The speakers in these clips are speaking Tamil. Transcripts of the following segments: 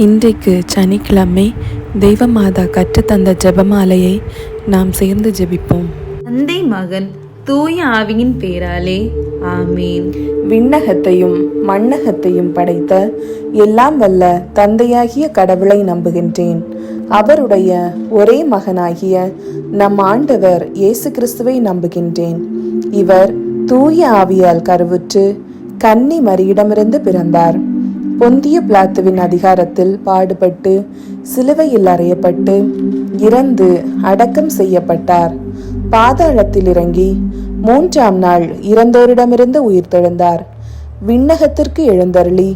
இன்றைக்கு சனிக்கிழமை தெய்வமாதா கற்றுத்தந்த ஜெபமாலையை நாம் சேர்ந்து ஜெபிப்போம். தந்தை மகன் தூய ஆவியின் பேராலே ஆமீன். விண்ணகத்தையும் மண்ணகத்தையும் படைத்த எல்லாம் வல்ல தந்தையாகிய கடவுளை நம்புகின்றேன். அவருடைய ஒரே மகனாகிய நம் ஆண்டவர் இயேசு கிறிஸ்துவை நம்புகின்றேன். இவர் தூய ஆவியால் கருவுற்று கன்னி மரியிடமிருந்து பிறந்தார். பொந்திய பிலாத்துவின் அதிகாரத்தில் பாடுபட்டு சிலுவையில் அறையப்பட்டு இறந்து அடக்கம் செய்யப்பட்டார். பாதாளத்தில் இறங்கி 3ஆம் நாள் இறந்தோரிடமிருந்து உயிர்த்தெழுந்தார். விண்ணகத்திற்கு எழுந்தருளி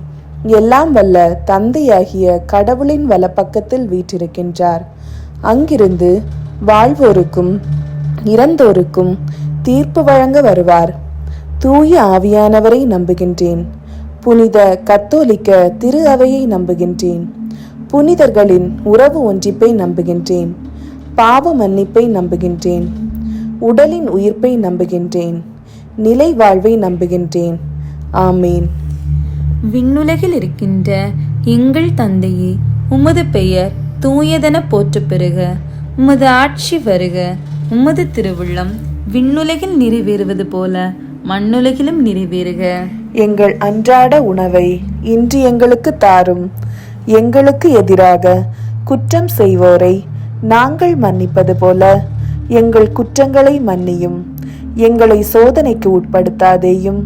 எல்லாம் வல்ல தந்தையாகிய கடவுளின் வலப்பக்கத்தில் வீற்றிருக்கின்றார். அங்கிருந்து வாழ்வோருக்கும் இறந்தோருக்கும் தீர்ப்பு வழங்க வருவார். தூய ஆவியானவரை நம்புகின்றேன். புனித கத்தோலிக்க திரு அவையை நம்புகின்றேன். புனிதர்களின் உறவு ஒன்றிப்பை நம்புகின்றேன். பாவ மன்னிப்பை நம்புகின்றேன். உடலின் உயிர்ப்பை நம்புகின்றேன். நிலை வாழ்வை நம்புகின்றேன். ஆமீன். விண்ணுலகில் இருக்கின்ற எங்கள் தந்தையே, உமது பெயர் தூயதென போற்ற பெறுக. உமது ஆட்சி வருக. உமது திருவுள்ளம் விண்ணுலகில் நிறைவேறுவது போல மண்ணுலகிலும் நிறைவேறுக. எங்கள் அன்றாட உணவை இன்று எங்களுக்கு தாரும். எங்களுக்கு எதிராக குற்றம் செய்வோரை நாங்கள் மன்னிப்பது போல எங்கள் குற்றங்களை மன்னியும். எங்களை சோதனைக்கு உட்படுத்தாதேயும்,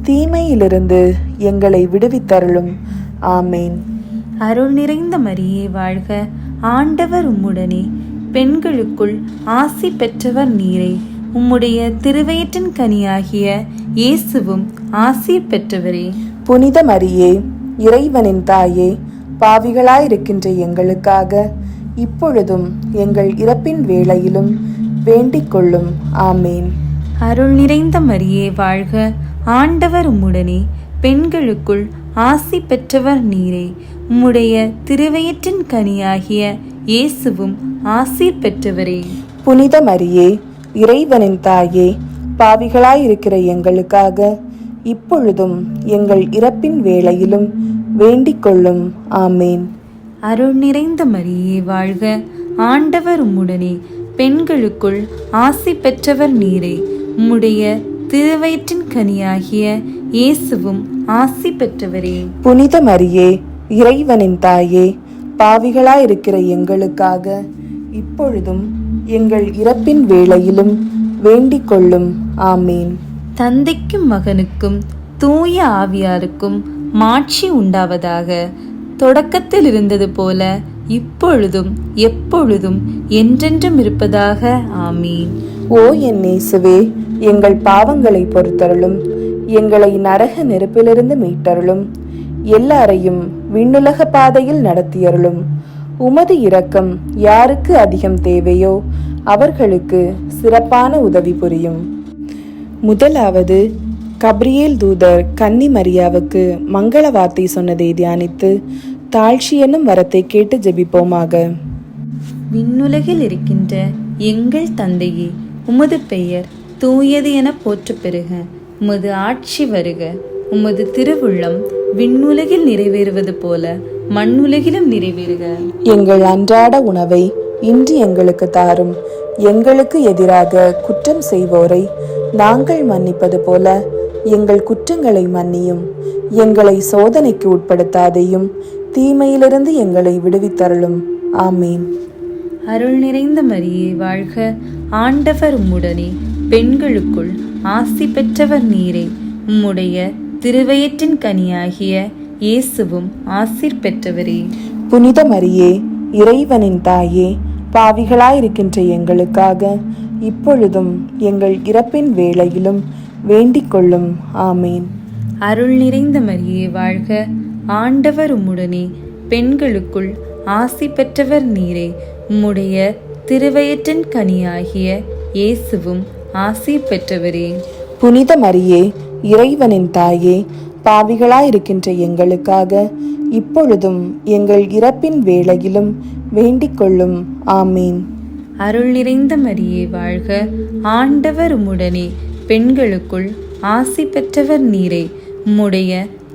தீமையிலிருந்து எங்களை விடுவித்தருளும். ஆமேன். அருள் நிறைந்த மரியே வாழ்க. ஆண்டவர் உம்முடனே, பெண்களுக்குள் ஆசி பெற்றவர் நீரே. உம்முடைய திருவயிற்றின் கனியாகிய இயேசுவும் ஆசி பெற்றவரே. புனித மரியே, இறைவனின் தாயே, பாவிகளாயிருக்கின்ற எங்களுக்காக இப்பொழுதும் எங்கள் இறப்பின் வேளையிலும் வேண்டிக் கொள்ளும். ஆமேன். அருள் நிறைந்த மரியே வாழ்க. ஆண்டவர் உம்முடனே, பெண்களுக்குள் ஆசி பெற்றவர் நீரே. உம்முடைய திருவயிற்றின் கனியாகிய இயேசுவும் ஆசி பெற்றவரே. புனித மரியே, இறைவனின் தாயே, பாவிகளாயிருக்கிற எங்களுக்காக இப்பொழுதும் எங்கள் இறப்பின் வேளையிலும் வேண்டிக் கொள்ளும். ஆமேன். அருள் நிறைந்த மரியே வாழ்க. ஆண்டவர் உம்முடனே, பெண்களுக்குள் ஆசி பெற்றவர் நீரே. உம்முடைய திருவயிற்றின் கனியாகிய இயேசுவும் ஆசி பெற்றவரே. புனித மரியே, இறைவனின் தாயே, பாவிகளாயிருக்கிற எங்களுக்காக இப்பொழுதும் எங்கள் இறப்பின் வேளையிலும் வேண்டிக் கொள்ளும். ஆமீன். தந்தைக்கும் மகனுக்கும் தூய ஆவியாருக்கும் மாட்சி உண்டாவதாக. தொடக்கத்தில் இருந்தது போல இப்பொழுதும் எப்பொழுதும் என்றென்றும் இருப்பதாக. ஆமீன். ஓ என் இயேசுவே, எங்கள் பாவங்களை பொறுத்தருளும். எங்களை நரக நெருப்பிலிருந்து மீட்டருளும். எல்லாரையும் விண்ணுலக பாதையில் நடத்தியருளும். உமது இரக்கம் யாருக்கு அதிகம் தேவையோ அவர்களுக்கு சிறப்பான உதவி புரியும். முதலாவது, கப்ரியேல் தூதர் கன்னி மரியாவுக்கு மங்கள வார்த்தை சொன்னதை தியானித்து தாழ்ச்சி என்னும் வரத்தை கேட்டு ஜெபிப்போமாக. விண்ணுலகில் இருக்கின்ற எங்கள் தந்தையே, உமது பெயர் தூயது என போற்ற பெறுக. உமது ஆட்சி வருக. உமது திருவுள்ளம் விண்ணுலகில் நிறைவேறுவது போல மண்ணுலகிலும் நிறைவேறுக. எங்கள் அன்றாட உணவை இன்று எங்களுக்கு தாரும். எங்களுக்கு எதிராக குற்றம் செய்வோரை நாங்கள் மன்னிப்பது போல எங்கள் குற்றங்களை மன்னியும். எங்களை சோதனைக்கு உட்படுத்தாதையும், தீமையிலிருந்து எங்களை விடுவித்தருளும். ஆமீன். அருள் நிறைந்த மரியே வாழ்க. ஆண்டவர் உம்முடனே, பெண்களுக்குள் ஆசி பெற்றவர் நீரே. உம்முடைய திருவயிற்றின் கனியாகிய இயேசுவும் ஆசீர் பெற்றவரே. புனித மரியே, இறைவனின் தாயே, பாவிகளாயிருக்கின்ற எங்களுக்காக இப்பொழுதும் எங்கள் இறப்பின் வேளையிலும் வேண்டிக் கொள்ளும். ஆமீன். அருள் நிறைந்த மரியே வாழ்க. ஆண்டவர் உம்முடனே, பெண்களுக்குள் ஆசி பெற்றவர் நீரே. உம்முடைய திருவயிற்றின் கனியாகிய இயேசுவும் ஆசீர் பெற்றவரே. புனித மரியே, இறைவனின் தாயே, பாவிகளாயிருக்கின்ற எங்களுக்காக இப்பொழுதும் எங்கள் இறப்பின் வேளையிலும் வேண்டிக் கொள்ளும். ஆமீன். அருள் நிறைந்த மரியே வாழ்க. ஆண்டவர் உம்முடனே, பெண்களுக்குள் ஆசி பெற்றவர் நீரே. உம்முடைய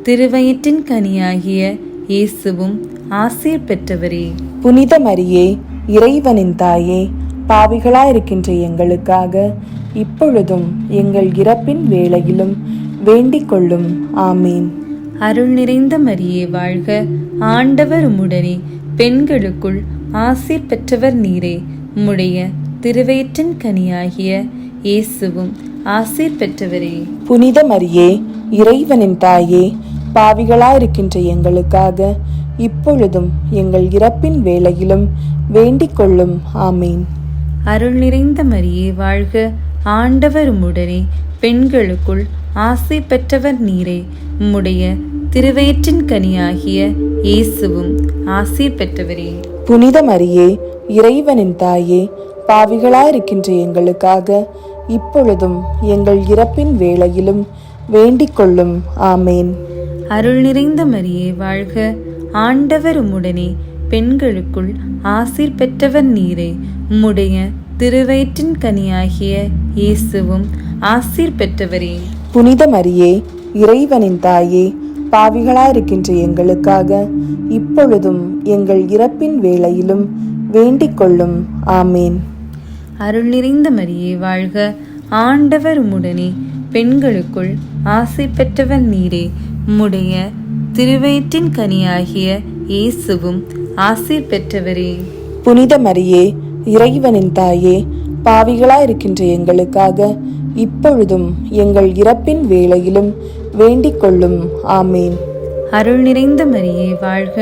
திருவயிற்றின் கனியாகிய இயேசுவும் ஆசீர் பெற்றவரே. புனித மரியே, இறைவனின் தாயே, பாவிகளாயிருக்கின்ற எங்களுக்காக இப்பொழுதும் எங்கள் இறப்பின் வேளையிலும் வேண்டிக் கொள்ளும். ஆமீன். அருள் நிறைந்த மரியே வாழ்க, ஆண்டவர் உம்முடனே, பெண்களுக்குள் ஆசீர் பெற்றவர் நீரே. உம்முடைய திருவயிற்றின் கனியாகிய இயேசுவும் ஆசீர் பெற்றவரே. புனித மரியே, இறைவனின் தாயே, பாவிகளாயிருக்கின்ற எங்களுக்காக இப்பொழுதும் எங்கள் இறப்பின் வேளையிலும் வேண்டிக் கொள்ளும். ஆமீன். அருள் நிறைந்த மரியே வாழ்க, ஆண்டவர் உம்முடனே, பெண்களுக்குள் ஆசீர் பெற்றவர் நீரே. உம்முடைய திருவயிற்றின் கனியாகிய இயேசுவும் ஆசீர் பெற்றவரே. புனித மரியே, இறைவனின் தாயே, பாவிகளாயிருக்கின்ற எங்களுக்காக இப்பொழுதும் எங்கள் இறப்பின் வேளையிலும் வேண்டிக் கொள்ளும். ஆமேன். அருள் நிறைந்த மரியே வாழ்க, ஆண்டவர் உம்முடனே, பெண்களுக்குள் ஆசீர் பெற்றவர் நீரே. உம்முடைய திருவயிற்றின் கனியாகிய இயேசுவும் ஆசீர் பெற்றவரே. புனித மரியே, இறைவனின் தாயே, பாவிகளாயிருக்கின்ற எங்களுக்காக இப்பொழுதும் எங்கள் இறப்பின் வேளையிலும் வேண்டிக் கொள்ளும். ஆமேன். அருள் நிறைந்த மரியே வாழ்க, ஆண்டவர் உம்முடனே, பெண்களுக்குள் ஆசீர் பெற்றவர் நீரே. உம்முடைய திருவயிற்றின் கனியாகிய இயேசுவும் ஆசீர் பெற்றவரே. புனித மரியே, இறைவனின் தாயே, பாவிகளாயிருக்கின்ற எங்களுக்காக இப்பொழுதும் எங்கள் இறப்பின் வேளையிலும் வேண்டிக் கொள்ளும். ஆமேன். அருள் நிறைந்த மரியே வாழ்க,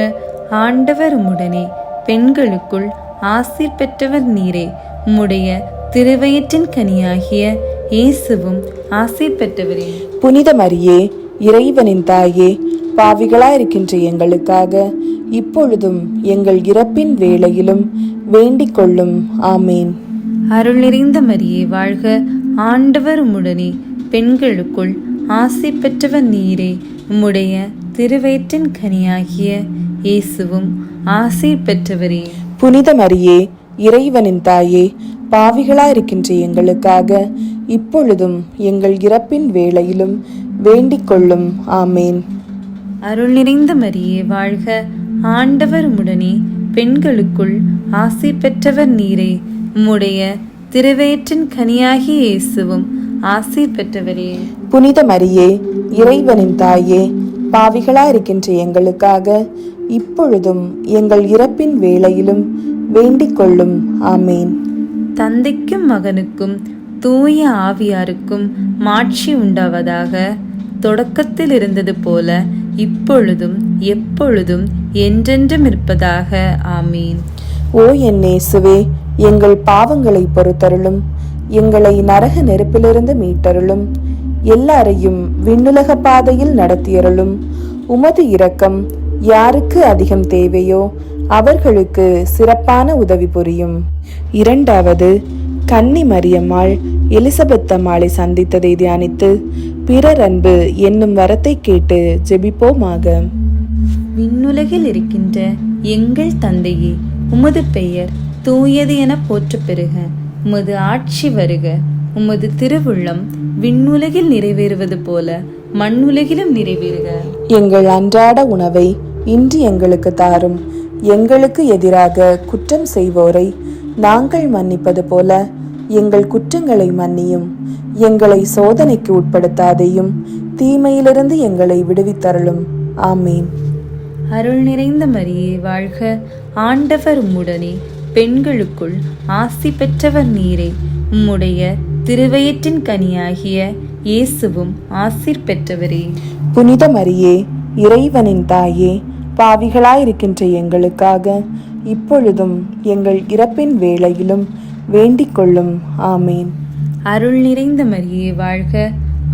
ஆண்டவர் உம்முடனே, பெண்களுக்குள் ஆசீர் பெற்றவர் நீரே. உம்முடைய திருவயிற்றின் கனியாகிய இயேசுவும் ஆசீர் பெற்றவரே. புனித மரியே, இறைவனின் தாயே, பாவிகளாயிருக்கின்ற எங்களுக்காக இப்பொழுதும் எங்கள் இறப்பின் வேளையிலும் வேண்டிக் கொள்ளும். ஆமேன். அருள் நிறைந்த மரியே வாழ்க, ஆண்டவர் உம்முடனே, பெண்களுக்குள் ஆசீர் பெற்றவர் நீரே. உம்முடைய திருவயிற்றின் கனியாகிய இயேசுவும் ஆசீர் பெற்றவரே. புனித மரியே, இறைவனின் தாயே, பாவிகளாயிருக்கின்ற எங்களுக்காக இப்பொழுதும் எங்கள் இறப்பின் வேளையிலும் வேண்டிக் கொள்ளும். ஆமேன். அருள் நிறைந்த மரியே வாழ்க, ஆண்டவர் உம்முடனே, பெண்களுக்குள் ஆசீர் பெற்றவர் நீரே. உம்முடைய திருவயிற்றின் கனியாகிய இயேசுவும் ஆசீர் பெற்றவரே. புனித மரியே, இறைவனின் தாயே, பாவிகளாயிருக்கின்ற எங்களுக்காக இப்பொழுதும் எங்கள் இறப்பின் வேளையிலும் வேண்டிக் கொள்ளும். ஆமேன். தந்தைக்கும் மகனுக்கும் தூய ஆவியாருக்கும் மாட்சி உண்டாவதாக. தொடக்கத்தில் இருந்தது போல இப்பொழுதும் எப்பொழுதும் என்றென்றும் இருப்பதாக. ஆமீன். ஓ என் இயேசுவே, எங்கள் பாவங்களை பொறுத்தருளும், எங்களை நரக நெருப்பிலிருந்து மீட்டருளும், எல்லாரையும் விண்ணுலக பாதையில் நடத்தியருளும். உமது இரக்கம் யாருக்கு அதிகம் தேவையோ அவர்களுக்கு சிறப்பான உதவி புரியும். இரண்டாவது, கன்னி மரியம்மாள் எலிசபெத் அம்மாளை சந்தித்ததை தியானித்து பிறர் அன்பு என்னும் வரத்தை கேட்டு ஜெபிப்போமாக. விண்ணுலகில் இருக்கின்ற எங்கள் தந்தையே, உமது பெயர் தூயது என போற்ற பெறுக. உமது ஆட்சி வருக. உமது திருவுள்ளம் விண்ணுலகில் நிறைவேறுவது போல மண்ணுலகிலும் நிறைவேறுக. எங்கள் அன்றாட உணவை இன்று எங்களுக்கு தாரும். எங்களுக்கு எதிராக குற்றம் செய்வோரை நாங்கள் மன்னிப்பது போல எங்கள் குற்றங்களை மன்னியும். எங்களை சோதனைக்கு உட்படுத்தாதையும், தீமையிலிருந்து எங்களை விடுவித்தருளும். ஆமீன். அருள் நிறைந்த மரியே வாழ்க, ஆண்டவர் உம்முடனே, பெண்களுக்குள் ஆசி பெற்றவர் நீரே. உம்முடைய திருவயிற்றின் கனியாகிய இயேசுவும் ஆசீர் பெற்றவரே. புனித மரியே, இறைவனின் தாயே, பாவிகளாயிருக்கின்ற எங்களுக்காக இப்பொழுதும் எங்கள் இறப்பின் வேளையிலும் வேண்டிக் கொள்ளும். ஆமீன். அருள் நிறைந்த மரியே வாழ்க,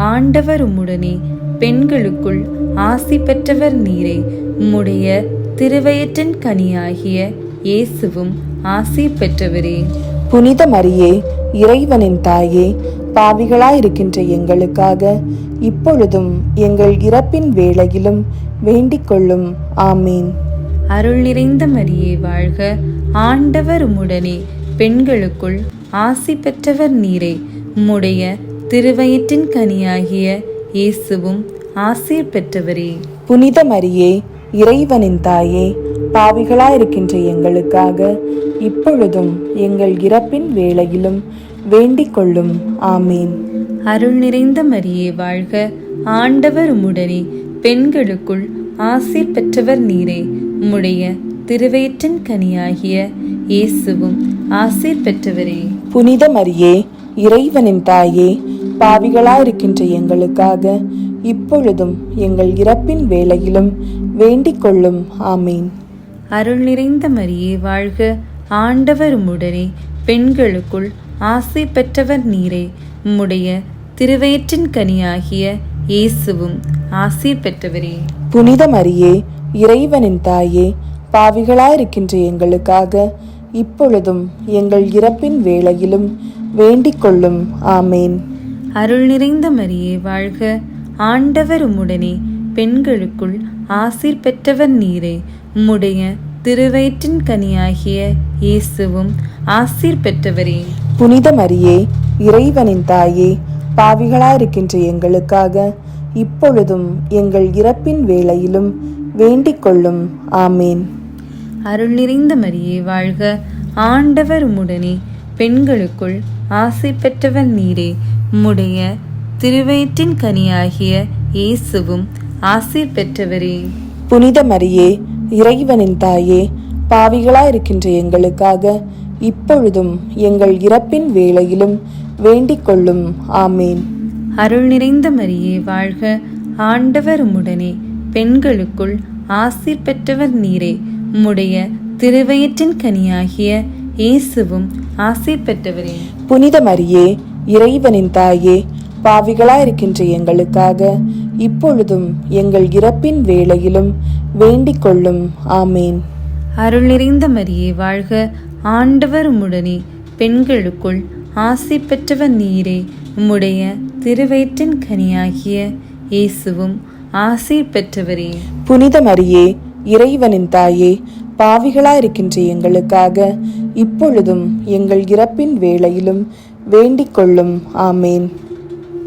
ஆண்டவர் உம்முடனே, பெண்களுக்குள் ஆசி பெற்றவர் நீரே. உம்முடைய திருவயிற்றின் கனியாகிய இயேசுவும் ஆசீர் பெற்றவரே. புனித மரியே, இறைவனின் தாயே, பாவிகளாயிருக்கின்ற எங்களுக்காக இப்பொழுதும் எங்கள் இறப்பின் வேளையிலும் வேண்டிக் கொள்ளும். ஆமீன். அருள் நிறைந்த மரியே வாழ்க, ஆண்டவர் உம்முடனே, பெண்களுக்குள் ஆசி பெற்றவர் நீரே. உம்முடைய திருவயிற்றின் கனியாகிய இயேசுவும் ஆசீர் பெற்றவரே. புனித மரியே, இறைவனின் தாயே, பாவிகளாயிருக்கின்ற எங்களுக்காக இப்பொழுதும் எங்கள் இறப்பின் வேளையிலும் வேண்டிக் கொள்ளும். ஆமீன். அருள் நிறைந்த மரியே வாழ்க, ஆண்டவர் உம்முடனே, பெண்களுக்குள் ஆசீர் பெற்றவர் நீரே. உம்முடைய திருவயிற்றின் கனியாகிய இயேசுவும் ஆசீர் பெற்றவரே. புனித மரியே, இறைவனின் தாயே, பாவிகளாயிருக்கின்ற எங்களுக்காக இப்பொழுதும் எங்கள் இறப்பின் வேளையிலும் வேண்டிக் கொள்ளும். ஆமீன். அருள் நிறைந்த மரியே வாழ்க, ஆண்டவர் உம்முடனே, பெண்களுக்குள் ஆசீர் பெற்றவர் நீரே. உம்முடைய திருவயிற்றின் கனியாகிய இயேசுவும் ஆசீர் பெற்றவரே. புனித மரியே, இறைவனின் தாயே, பாவிகளாயிருக்கின்ற எங்களுக்காக இப்பொழுதும் எங்கள் இறப்பின் வேளையிலும் வேண்டிக் கொள்ளும். ஆமேன். அருள் நிறைந்த மரியே வாழ்க, ஆண்டவர் உம்முடனே, பெண்களுக்குள் ஆசீர் பெற்றவர் நீரே. உம்முடைய திருவயிற்றின் கனியாகிய இயேசுவும் ஆசீர் பெற்றவரே. புனித மரியே, இறைவனின் தாயே, பாவிகளாயிருக்கின்ற எங்களுக்காக இப்பொழுதும் எங்கள் இறப்பின் வேளையிலும் வேண்டிக் கொள்ளும். ஆமேன். அருள் நிறைந்த மரியே வாழ்க, ஆண்டவர் உம்முடனே, பெண்களுக்குள் ஆசீர் பெற்றவர் நீரே. உம்முடைய திருவயிற்றின் கனியாகிய இயேசுவும் ஆசீர் பெற்றவரே. புனித மரியே, இறைவனின் தாயே, பாவிகளாயிருக்கின்ற எங்களுக்காக இப்பொழுதும் எங்கள் இறப்பின் வேளையிலும் வேண்டிக் கொள்ளும். ஆமேன். அருள் நிறைந்த மரியே வாழ்க, ஆண்டவர் உம்முடனே, பெண்களுக்குள் ஆசீர் பெற்றவர் நீரே. உம்முடைய திருவயிற்றின் கனியாகிய இயேசுவும் ஆசீர் பெற்றவரே. புனித மரியே, இறைவனின் தாயே, பாவிகளாயிருக்கின்ற எங்களுக்காக இப்பொழுதும் எங்கள் இறப்பின் வேளையிலும் வேண்டிக் கொள்ளும். ஆமேன். அருள் நிறைந்த மரியே வாழ்க, ஆண்டவர் உம்முடனே, பெண்களுக்குள் ஆசீர் பெற்றவர் நீரே. உம்முடைய திருவயிற்றின் கனியாகிய இயேசுவும் ஆசீர் பெற்றவரே. புனித மரியே, இறைவனின் தாயே, பாவிகளாயிருக்கின்ற எங்களுக்காக இப்பொழுதும் எங்கள் இறப்பின் வேளையிலும் வேண்டிக் கொள்ளும். ஆமேன்.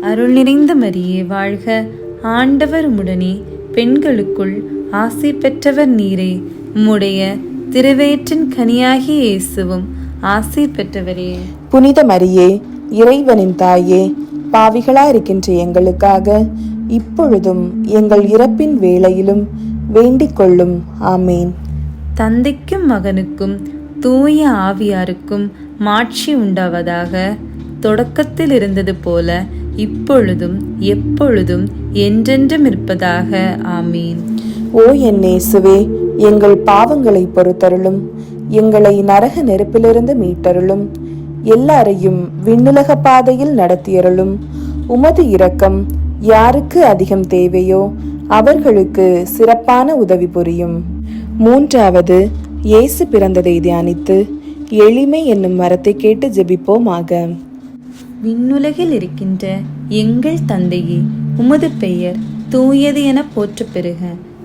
அருள் நிறைந்த மரியே வாழ்க, ஆண்டவர் உம்முடனே, பெண்களுக்குள் ஆசீர் பெற்றவர் நீரே. உம்முடைய திருவயிற்றின் கனியாகிய இயேசுவும் ஆசீர் பெற்றவரே. புனித மரியே, இறைவனின் தாயே, பாவிகளாயிருக்கின்ற எங்களுக்காக இப்பொழுதும் எங்கள் இறப்பின் வேளையிலும் வேண்டிக் கொள்ளும். ஆமேன். தந்தைக்கும் மகனுக்கும் தூய ஆவியாருக்கும் மாட்சி உண்டாவதாக. தொடக்கத்தில் இருந்தது போல இப்பொழுதும் எப்பொழுதும் என்றென்றும் இருப்பதாக. ஆமீன். ஓ என் இயேசுவே, எங்கள் பாவங்களை பொறுத்தருளும், எங்களை நரக நெருப்பிலிருந்து மீட்டருளும், எல்லாரையும் விண்ணுலக பாதையில் நடத்தியருளும். உமது இரக்கம் யாருக்கு அதிகம் தேவையோ அவர்களுக்கு சிறப்பான உதவி புரியும். மூன்றாவது, இயேசு பிறந்ததை தியானித்து எளிமை என்னும் மரத்தை கேட்டு ஜெபிப்போமாக. விண்ணுலகில் இருக்கின்ற எங்கள் தந்தையே, உமது பெயர் தூயது என போற்ற பெறுக.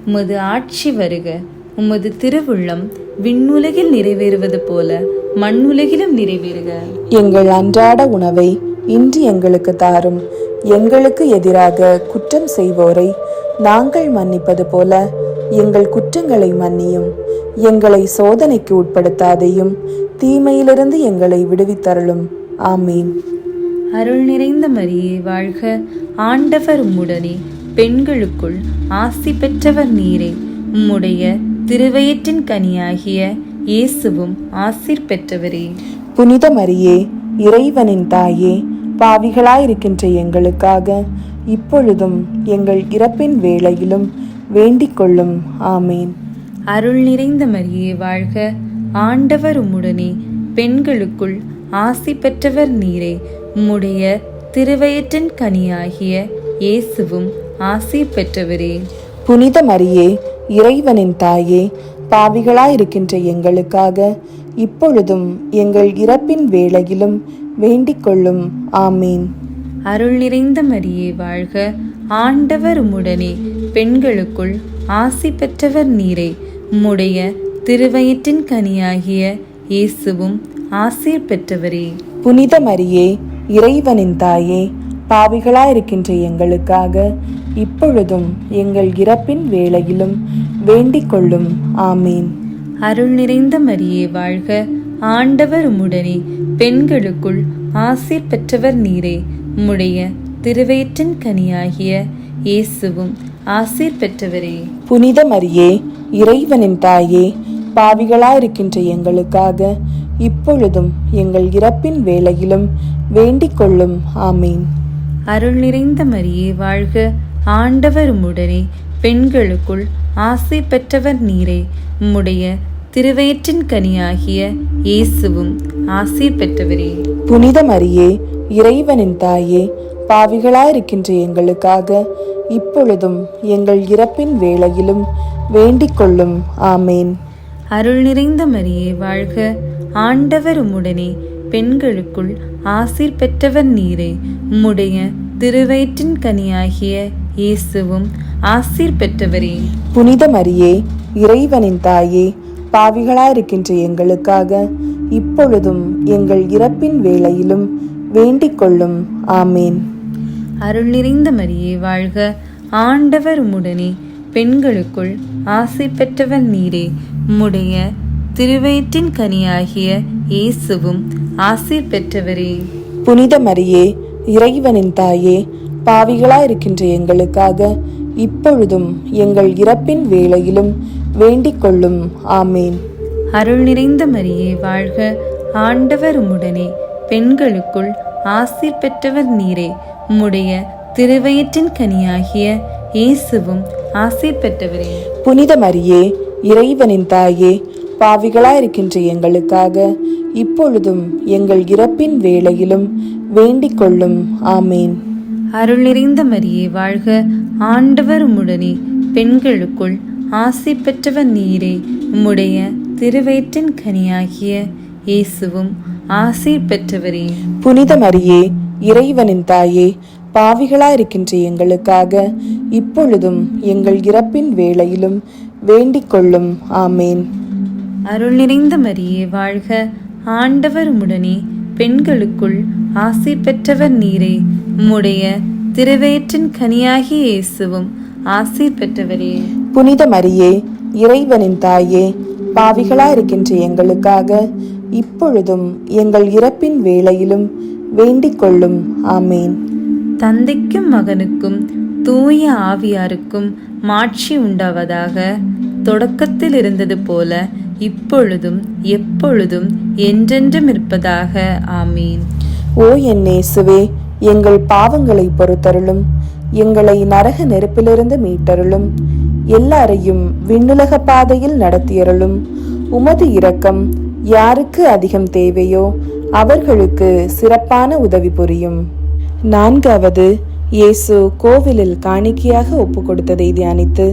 உமது ஆட்சி வருக. உமது திருவுள்ளம் விண்ணுலகில் நிறைவேறுவது போல மண்ணுலகிலும் நிறைவேறுக. எங்கள் அன்றாட உணவை இன்று எங்களுக்கு தாரும். எங்களுக்கு எதிராக குற்றம் செய்வோரை நாங்கள் மன்னிப்பது போல எங்கள் குற்றங்களை மன்னியும். எங்களை சோதனைக்கு உட்படுத்தாதையும், தீமையிலிருந்து எங்களை விடுவித்தருளும். ஆமீன். அருள் நிறைந்த மரியே வாழ்க, ஆண்டவர் உம்முடனே, பெண்களுக்குள் ஆசி பெற்றவர் நீரே. உம்முடைய திருவயிற்றின் கனியாகிய இயேசுவும் ஆசீர் பெற்றவரே. புனித மரியே, இறைவனின் தாயே, பாவிகளாயிருக்கின்ற எங்களுக்காக இப்பொழுதும் எங்கள் இறப்பின் வேளையிலும் வேண்டிக் கொள்ளும். ஆமீன். அருள் நிறைந்த மரியே வாழ்க, ஆண்டவர் உம்முடனே, பெண்களுக்குள் ஆசி பெற்றவர் நீரே. உம்முடைய திருவயிற்றின் கனியாகிய இயேசுவும் ஆசீர் பெற்றவரே. புனித மரியே, இறைவனின் தாயே, பாவிகளாயிருக்கின்ற எங்களுக்காக இப்பொழுதும் எங்கள் இறப்பின் வேளையிலும் வேண்டிக் கொள்ளும். ஆமீன். அருள் நிறைந்த மரியே வாழ்க, ஆண்டவர் உம்முடனே, பெண்களுக்குள் ஆசி பெற்றவர் நீரே. உம்முடைய திருவயிற்றின் கனியாகிய இயேசுவும் ஆசீர் பெற்றவரே. புனித மரியே, இறைவனின் தாயே, பாவிகளாயிருக்கின்ற எங்களுக்காக இப்பொழுதும் எங்கள் இறப்பின் வேளையிலும் வேண்டிக் கொள்ளும். ஆமீன். அருள் நிறைந்த மரியே வாழ்க, ஆண்டவர் உம்முடனே, பெண்களுக்குள் ஆசீர் பெற்றவர் நீரே. உம்முடைய திருவயிற்றின் கனியாகிய இயேசுவும் ஆசீர் பெற்றவரே. புனித மரியே, இறைவனின் தாயே, பாவிகளாயிருக்கின்ற எங்களுக்காக இப்பொழுதும் எங்கள் இறப்பின் வேளையிலும் வேண்டிக் கொள்ளும். ஆமீன். அருள் நிறைந்த மரியே வாழ்க, ஆண்டவர் உம்முடனே, பெண்களுக்குள் ஆசீர் பெற்றவர் நீரே. உம்முடைய திருவயிற்றின் கனியாகிய இயேசுவும் ஆசீர் பெற்றவரே. புனித மரியே, இறைவனின் தாயே, பாவிகளாயிருக்கின்ற எங்களுக்காக இப்பொழுதும் எங்கள் இறப்பின் வேளையிலும் வேண்டிக் கொள்ளும். ஆமேன். அருள் நிறைந்த மரியே வாழ்க, ஆண்டவர் உம்முடனே, பெண்களுக்குள் ஆசீர் பெற்றவர் நீரே. உம்முடைய திருவயிற்றின் கனியாகிய இயேசுவும் ஆசீர் பெற்றவரே. புனித மரியே, இறைவனின் தாயே, பாவிகளாயிருக்கின்ற எங்களுக்காக இப்பொழுதும் எங்கள் இறப்பின் வேளையிலும் வேண்டிக் கொள்ளும். ஆமேன். அருள் நிறைந்த மரியே வாழ்க, ஆண்டவர் உம்முடனே, பெண்களுக்குள் ஆசீர் பெற்றவர் நீரே. உம்முடைய திருவயிற்றின் கனியாகிய இயேசுவும் ஆசீர் பெற்றவரே. புனித மரியே, இறைவனின் தாயே, பாவிகளாயிருக்கின்ற எங்களுக்காக இப்பொழுதும் எங்கள் இறப்பின் வேளையிலும் வேண்டிக் கொள்ளும். ஆமேன். அருள் நிறைந்த மரியே வாழ்க, ஆண்டவர் உம்முடனே, பெண்களுக்குள் ஆசீர் பெற்றவர் நீரே. உம்முடைய திருவயிற்றின் கனியாகிய இயேசுவும் ஆசீர் பெற்றவரே. புனித மரியே, இறைவனின் தாயே, பாவிகளாயிருக்கின்ற எங்களுக்காக இப்பொழுதும் எங்கள் இறப்பின் வேளையிலும் வேண்டிக் கொள்ளும். ஆமேன். அருள் நிறைந்த மரியே வாழ்க, ஆண்டவர் உம்முடனே, பெண்களுக்குள் ஆசீர் பெற்றவர் நீரே. உம்முடைய திருவயிற்றின் கனியாகிய இயேசுவும் ஆசீர் பெற்றவரே. புனித மரியே, இறைவனின் தாயே, பாவிகளாயிருக்கின்ற எங்களுக்காக இப்பொழுதும் எங்கள் இறப்பின் வேளையிலும் வேண்டிக் கொள்ளும். ஆமேன். அருள் நிறைந்த மரியே வாழ்க, ஆண்டவர் உம்முடனே, பெண்களுக்குள் ஆசீர் பெற்றவர் நீரே. உம்முடைய திருவயிற்றின் கனியாகிய இயேசுவும் ஆசீர் பெற்றவரே. புனித மரியே, இறைவனின் தாயே, பாவிகளாயிருக்கின்ற எங்களுக்காக இப்பொழுதும் எங்கள் இறப்பின் வேளையிலும் வேண்டிக் கொள்ளும். ஆமேன். தந்தைக்கும் மகனுக்கும் தூய ஆவியாருக்கும் மாட்சி உண்டாவதாக. தொடக்கத்தில் இருந்தது போல இப்பொழுதும் எப்பொழுதும் என்றென்றும் இருப்பதாக. ஆமீன். ஓ என் இயேசுவே, எங்கள் பாவங்களை பொறுத்தருளும், எங்களை நரக நெருப்பிலிருந்து மீட்டருளும், எல்லாரையும் விண்ணுலக பாதையில் நடத்தியருளும். உமது இரக்கம் யாருக்கு அதிகம் தேவையோ அவர்களுக்கு சிறப்பான உதவி புரியும். 4வது, இயேசு கோவிலில் காணிக்கையாக ஒப்பு கொடுத்ததை தியானித்து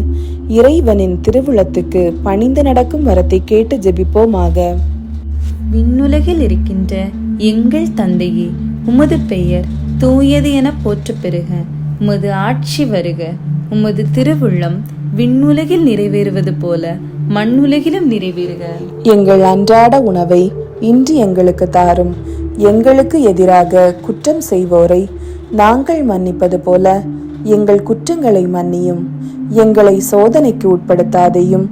இறைவனின் திருவுளத்துக்கு பணிந்து நடக்கும் வரத்தை கேட்டு ஜெபிப்போமாக. விண்ணுலகில் இருக்கின்ற எங்கள் தந்தையே, உமது பெயர் தூயது என போற்ற பெறுக. உமது ஆட்சி வருக. உமது திருவுள்ளம் விண்ணுலகில் நிறைவேறுவது போல மண்ணுலகிலும் நிறைவேறுக. எங்கள் அன்றாட உணவை இன்று எங்களுக்கு தாரும். எங்களுக்கு எதிராக குற்றம் செய்வோரை நாங்கள் மன்னிப்பது போல எங்கள் குற்றங்களை மன்னியும். எங்களை சோதனைக்கு உட்படுத்தாதையும்,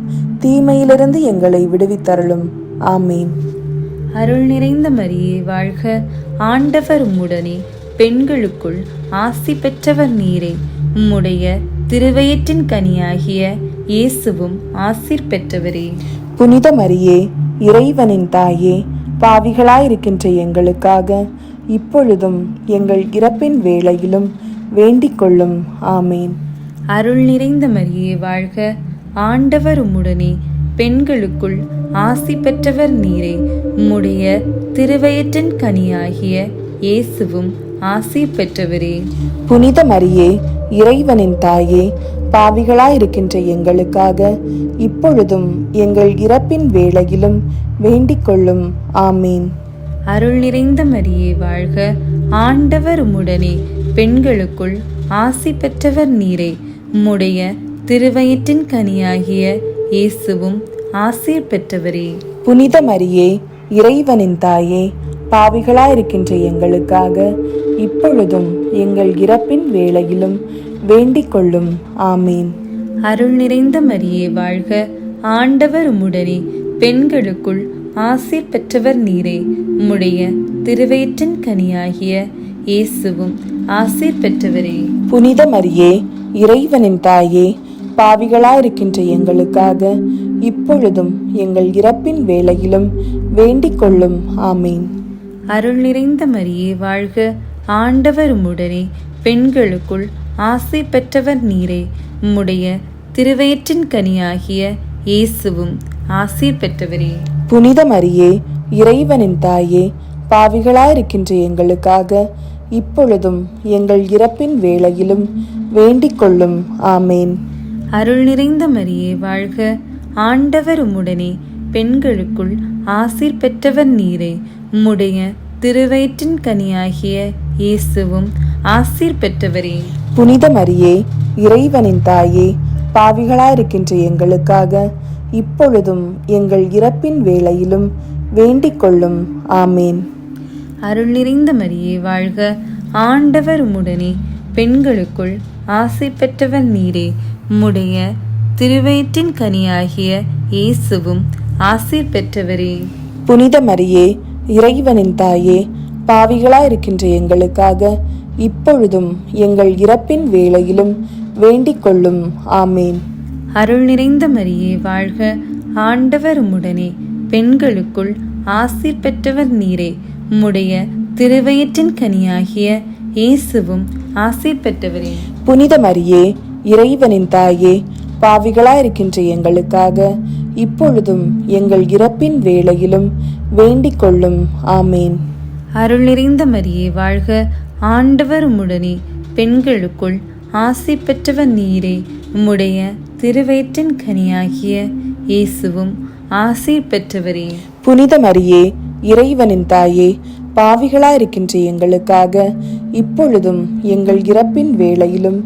தீமையிலிருந்து எங்களை விடுவித்தருளும். ஆமீன். அருள் நிறைந்த மரியே வாழ்க, ஆண்டவர் உம்முடனே, பெண்களுக்குள் ஆசி பெற்றவர் நீரே. உம்முடைய திருவயிற்றின் கனியாகிய இயேசுவும் ஆசீர் பெற்றவரே. புனித மரியே, இறைவனின் தாயே, பாவிகளாயிருக்கின்ற எங்களுக்காக இப்பொழுதும் எங்கள் இறப்பின் வேளையிலும் வேண்டிக் கொள்ளும். ஆமீன். அருள் நிறைந்த மரியே வாழ்க, ஆண்டவர் உம்முடனே, பெண்களுக்குள் ஆசி பெற்றவர் நீரே. உம்முடைய திருவயிற்றின் கனியாகிய இயேசுவும் ஆசீர் பெற்றவரே. புனித மரியே, இறைவனின் தாயே, பாவிகளாயிருக்கின்ற எங்களுக்காக இப்பொழுதும் எங்கள் இறப்பின் வேளையிலும் வேண்டிக் கொள்ளும். ஆமீன். அருள் நிறைந்த மரியே வாழ்க, ஆண்டவர் உம்முடனே, பெண்களுக்குள் ஆசி பெற்றவர் நீரே. உம்முடைய திருவயிற்றின் கனியாகிய இயேசுவும் ஆசீர் பெற்றவரே. புனித மரியே, இறைவனின் தாயே, பாவிகளாயிருக்கின்ற எங்களுக்காக இப்பொழுதும் எங்கள் இறப்பின் வேளையிலும் வேண்டிக் கொள்ளும். ஆமீன். அருள் நிறைந்த மரியே வாழ்க, ஆண்டவர் உம்முடனே, பெண்களுக்குள் ஆசீர் பெற்றவர் நீரே. உம்முடைய திருவயிற்றின் கனியாகிய இயேசுவும் ஆசீர் பெற்றவரே. புனித மரியே, இறைவனின் தாயே, பாவிகளாயிருக்கின்ற எங்களுக்காக இப்பொழுதும் எங்கள் இறப்பின் வேளையிலும் வேண்டிக் கொள்ளும். ஆமீன். அருள் நிறைந்த மரியே வாழ்க, ஆண்டவர் உம்முடனே, பெண்களுக்குள் ஆசீர் பெற்றவர் நீரே. உம்முடைய திருவயிற்றின் கனியாகிய இயேசுவும் ஆசீர் பெற்றவரே. புனித மரியே, இறைவனின் தாயே, பாவிகளாயிருக்கின்ற எங்களுக்காக இப்பொழுதும் எங்கள் இறப்பின் வேளையிலும் வேண்டிக் கொள்ளும். ஆமேன். அருள் நிறைந்த மரியே வாழ்க, ஆண்டவர் உம்முடனே, பெண்களுக்குள் ஆசீர் பெற்றவர் நீரே. உம்முடைய திருவயிற்றின் கனியாகிய இயேசுவும் ஆசீர் பெற்றவரே. புனித மரியே, இறைவனின் தாயே, பாவிகளாயிருக்கின்ற எங்களுக்காக இப்பொழுதும் எங்கள் இறப்பின் வேளையிலும் வேண்டிக் கொள்ளும். ஆமேன். அருள் நிறைந்த மரியே வாழ்க, ஆண்டவர் உம்முடனே, பெண்களுக்குள் ஆசீர் பெற்றவர் நீரே. உம்முடைய திருவயிற்றின் கனியாகிய இயேசுவும் ஆசீர் பெற்றவரே. புனித மரியே, இறைவனின் தாயே, பாவிகளாயிருக்கின்ற எங்களுக்காக இப்பொழுதும் எங்கள் இறப்பின் வேளையிலும் வேண்டிக் கொள்ளும். ஆமேன். அருள் நிறைந்த மரியே வாழ்க, ஆண்டவர் உம்முடனே, பெண்களுக்குள் ஆசீர் பெற்றவர் நீரே. உம்முடைய திருவயிற்றின் கனியாகிய இயேசுவும் ஆசீர் பெற்றவரே. புனித மரியே, இறைவனின் தாயே, பாவிகளாயிருக்கின்ற எங்களுக்காக இப்பொழுதும் எங்கள் இறப்பின் வேளையிலும் வேண்டிக் கொள்ளும். ஆமேன். அருள் நிறைந்த மரியே வாழ்க, ஆண்டவர் உம்முடனே, பெண்களுக்குள் ஆசீர் பெற்றவர் நீரே. உம்முடைய திருவயிற்றின் கனியாகிய இயேசுவும் ஆசீர் பெற்றவரே. புனித மரியே, இறைவனின் தாயே, பாவிகளாயிருக்கின்ற எங்களுக்காக இப்பொழுதும் எங்கள் இறப்பின் வேளையிலும்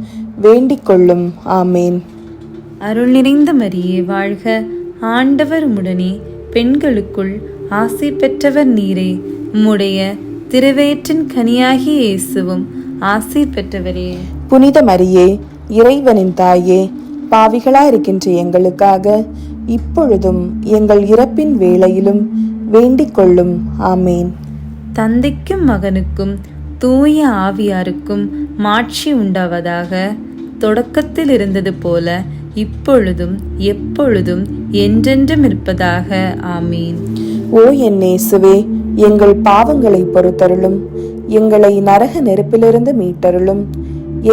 வேண்டிக் கொள்ளும். ஆமேன். அருள் நிறைந்த மரியே வாழ்க, ஆண்டவர் உம்முடனே, பெண்களுக்குள் ஆசீர் பெற்றவர் நீரே. உம்முடைய திருவயிற்றின் கனியாகிய இயேசுவும் ஆசீர் பெற்றவரே. புனித மரியே, இறைவனின் தாயே, பாவிகளாயிருக்கின்ற எங்களுக்காக இப்பொழுதும் எங்கள் இறப்பின் வேளையிலும் வேண்டிக் கொள்ளும். ஆமேன். தந்தைக்கும் மகனுக்கும் தூய ஆவியாருக்கும் மாட்சி உண்டாவதாக. தொடக்கத்தில் இருந்தது போல இப்பொழுதும் எப்பொழுதும் என்றென்றும் இருப்பதாக. ஆமீன். ஓ என் இயேசுவே, எங்கள் பாவங்களை பொறுத்தருளும், எங்களை நரக நெருப்பிலிருந்து மீட்டருளும்,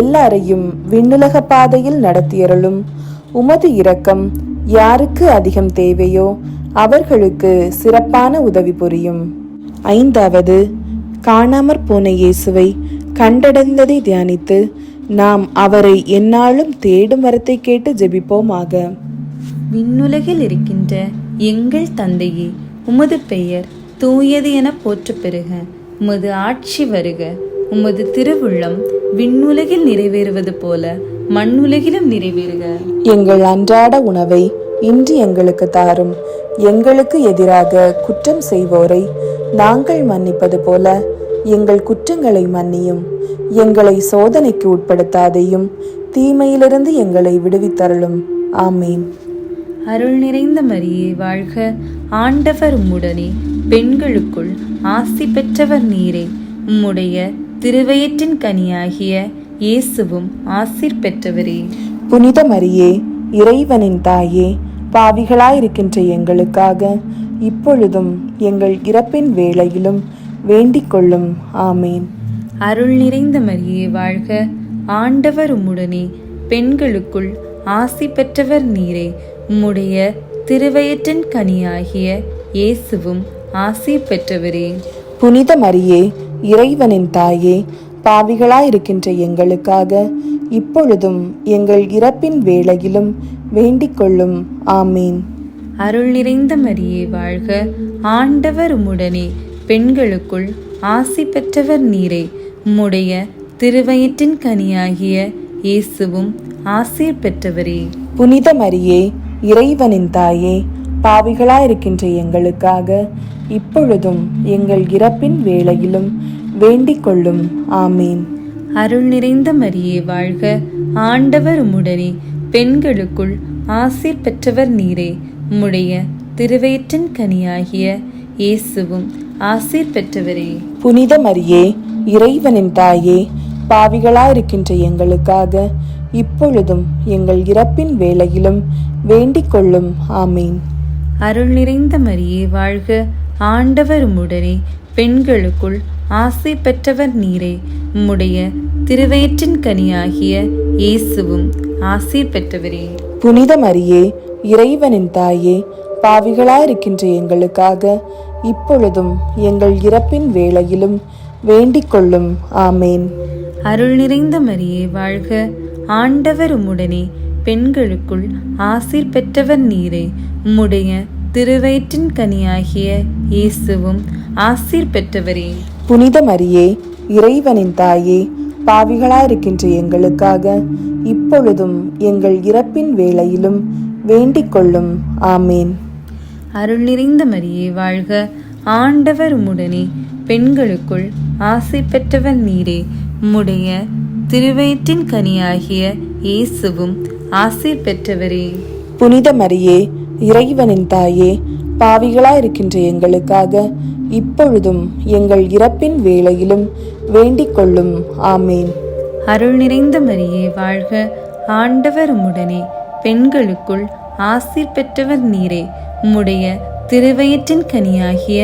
எல்லாரையும் விண்ணுலக பாதையில் நடத்தியருளும். உமது இரக்கம் யாருக்கு அதிகம் தேவையோ அவர்களுக்கு சிறப்பான உதவி புரியும். 5வது, காணாமற் போன இயேசுவை கண்டடைந்ததை தியானித்து நாம் அவரை எந்நாளும் தேடும் வரத்தை கேட்டு ஜெபிப்போமாக. விண்ணுலகில் இருக்கின்ற எங்கள் தந்தையே, உமது பெயர் தூயது என போற்றப் பெறுக. உமது ஆட்சி வருக. உமது திருவுள்ளம் விண்ணுலகில் நிறைவேறுவது போல மண்ணுலகிலும் நிறைவேறுக. எங்கள் அன்றாட உணவை இன்று எங்களுக்கு தாரும். எங்களுக்கு எதிராக குற்றம் செய்வோரை நாங்கள் மன்னிப்பது போல எங்கள் குற்றங்களை மன்னியும். எங்களை சோதனைக்கு உட்படுத்தாதையும், தீமையிலிருந்து எங்களை விடுவித்தருளும். ஆமீன். அருள் நிறைந்த மரியே வாழ்க, ஆண்டவர் உம்முடனே, பெண்களுக்குள் ஆசி பெற்றவர் நீரே. உம்முடைய திருவயிற்றின் கனியாகிய இயேசுவும் ஆசீர் பெற்றவரே. புனித மரியே, இறைவனின் தாயே, பாவிகளாயிருக்கின்ற எங்களுக்காக இப்பொழுதும் எங்கள் இறப்பின் வேளையிலும் வேண்டிக் கொள்ளும். ஆமீன். அருள் நிறைந்த மரியே வாழ்க, ஆண்டவர் உம்முடனே, பெண்களுக்குள் ஆசி பெற்றவர் நீரே. உம்முடைய திருவயிற்றின் கனியாகிய இயேசுவும் ஆசீர் பெற்றவரே. புனித மரியே, இறைவனின் தாயே, பாவிகளாயிருக்கின்ற எங்களுக்காக இப்பொழுதும் எங்கள் இறப்பின் வேளையிலும் வேண்டிக் கொள்ளும். ஆமீன். அருள் நிறைந்த மரியே வாழ்க, ஆண்டவர் உம்முடனே, பெண்களுக்குள் ஆசி பெற்றவர் நீரே. உம்முடைய திருவயிற்றின் கனியாகிய இயேசுவும் ஆசீர் பெற்றவரே. புனித மரியே, இறைவனின் தாயே, பாவிகளாயிருக்கின்ற எங்களுக்காக இப்பொழுதும் எங்கள் இறப்பின் வேளையிலும் வேண்டிக் கொள்ளும். ஆமீன். அருள் நிறைந்த மரியே வாழ்க, ஆண்டவர் உம்முடனே, பெண்களுக்குள் ஆசீர் பெற்றவர் நீரே. உம்முடைய திருவயிற்றின் கனியாகிய இயேசுவும் ஆசீர் பெற்றவரே. புனித மரியே, இறைவனின் தாயே, பாவிகளாயிருக்கின்ற எங்களுக்காக இப்பொழுதும் எங்கள் இறப்பின் வேளையிலும் வேண்டிக் கொள்ளும். ஆமீன். அருள் நிறைந்த மரியே வாழ்க, ஆண்டவர் உம்முடனே, பெண்களுக்குள் ஆசீர் பெற்றவர் நீரே. உம்முடைய திருவயிற்றின் கனியாகிய இயேசுவும் ஆசீர் பெற்றவரே. புனித மரியே, இறைவனின் தாயே, பாவிகளாயிருக்கின்ற எங்களுக்காக இப்பொழுதும் எங்கள் இறப்பின் வேளையிலும் வேண்டிக் கொள்ளும். ஆமேன். அருள் நிறைந்த மரியே வாழ்க, ஆண்டவர் உம்முடனே, பெண்களுக்குள் ஆசீர் பெற்றவர் நீரே. உம்முடைய திருவயிற்றின் கனியாகிய இயேசுவும் ஆசீர் பெற்றவரே. புனித மரியே, இறைவனின் தாயே, பாவிகளாயிருக்கின்ற எங்களுக்காக இப்பொழுதும் எங்கள் இறப்பின் வேளையிலும் வேண்டிக் கொள்ளும். ஆமேன். அருள் நிறைந்த மரியே வாழ்க, ஆண்டவர் உம்முடனே, பெண்களுக்குள் ஆசீர் பெற்றவர் நீரே. உம்முடைய திருவயிற்றின் கனியாகிய இயேசுவும் ஆசீர் பெற்றவரே. புனித மரியே, இறைவனின் தாயே, பாவிகளாயிருக்கின்ற எங்களுக்காக இப்பொழுதும் எங்கள் இறப்பின் வேளையிலும் வேண்டிக் கொள்ளும். ஆமேன். அருள் நிறைந்த மரியே வாழ்க, ஆண்டவர் உம்முடனே, பெண்களுக்குள் ஆசீர் பெற்றவர் நீரே. உம்முடைய திருவயிற்றின் கனியாகிய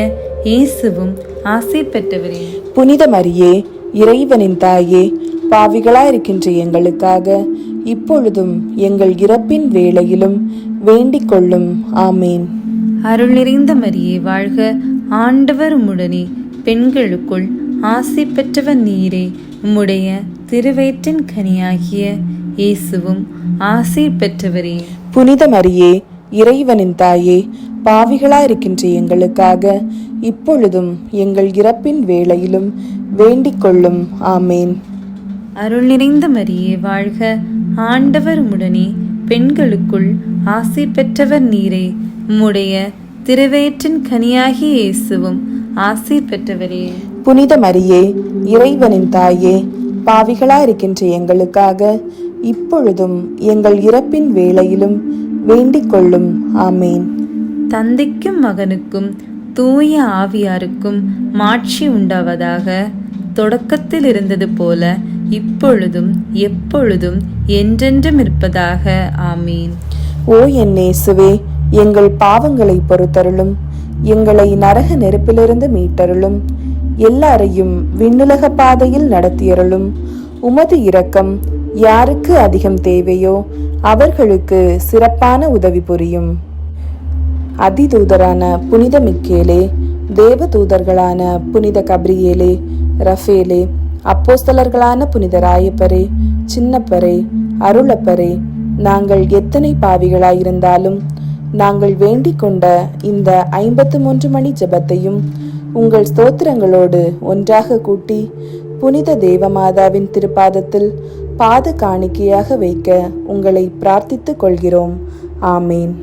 இயேசுவும் ஆசீர் பெற்றவரே. புனித மரியே, இறைவனின் தாயே, பாவிகளாயிருக்கின்ற எங்களுக்காக இப்பொழுதும் எங்கள் இறப்பின் வேளையிலும் வேண்டிக் கொள்ளும். ஆமேன். அருள் நிறைந்த மரியே வாழ்க, ஆண்டவர் உம்முடனே, பெண்களுக்குள் ஆசீர் பெற்றவர் நீரே. உம்முடைய திருவயிற்றின் கனியாகிய இயேசுவும் ஆசீர் பெற்றவரே. புனித மரியே, இறைவனின் தாயே, பாவிகளாயிருக்கின்ற எங்களுக்காக இப்பொழுதும் எங்கள் இறப்பின் வேளையிலும் வேண்டிக் கொள்ளும். ஆமேன். அருள் நிறைந்த மரியே வாழ்க, ஆண்டவர் உம்முடனே, பெண்களுக்குள் ஆசீர் பெற்றவர் நீரே. உம்முடைய திருவயிற்றின் கனியாகிய இயேசுவும் ஆசீர் பெற்றவரே. புனித மரியே, இறைவனின் தாயே, பாவிகளாயிருக்கின்ற எங்களுக்காக இப்பொழுதும் எங்கள் இறப்பின் வேளையிலும் வேண்டிக் கொள்ளும். ஆமேன். தந்தைக்கும் மகனுக்கும் தூய ஆவியாருக்கும் மாட்சி உண்டாவதாக. தொடக்கத்தில் இருந்தது போல இப்பொழுதும் எப்பொழுதும் என்றென்றும் இருப்பதாக. ஆமீன். ஓ என் இயேசுவே, எங்கள் பாவங்களை பொறுத்தருளும், எங்களை நரக நெருப்பிலிருந்து மீட்டருளும், எல்லாரையும் விண்ணுலக பாதையில் நடத்தியருளும். உமது இரக்கம் யாருக்கு அதிகம் தேவையோ அவர்களுக்கு சிறப்பான உதவி புரியும். அதிதூதரான புனித மிக்கேலே, தேவதூதர்களான புனித கப்ரியேலே, ரஃபேலே, அப்போஸ்தலர்களான புனித ராயப்பரே, சின்னப்பரே, அருளப்பரே, நாங்கள் எத்தனை பாவிகளாயிருந்தாலும் நாங்கள் வேண்டிக் கொண்ட இந்த 53 மணி ஜெபத்தையும் உங்கள் ஸ்தோத்திரங்களோடு ஒன்றாக கூட்டி புனித தேவமாதாவின் திருப்பாதத்தில் பாத காணிக்கையாக வைக்க உங்களை பிரார்த்தித்துக் கொள்கிறோம். ஆமேன்.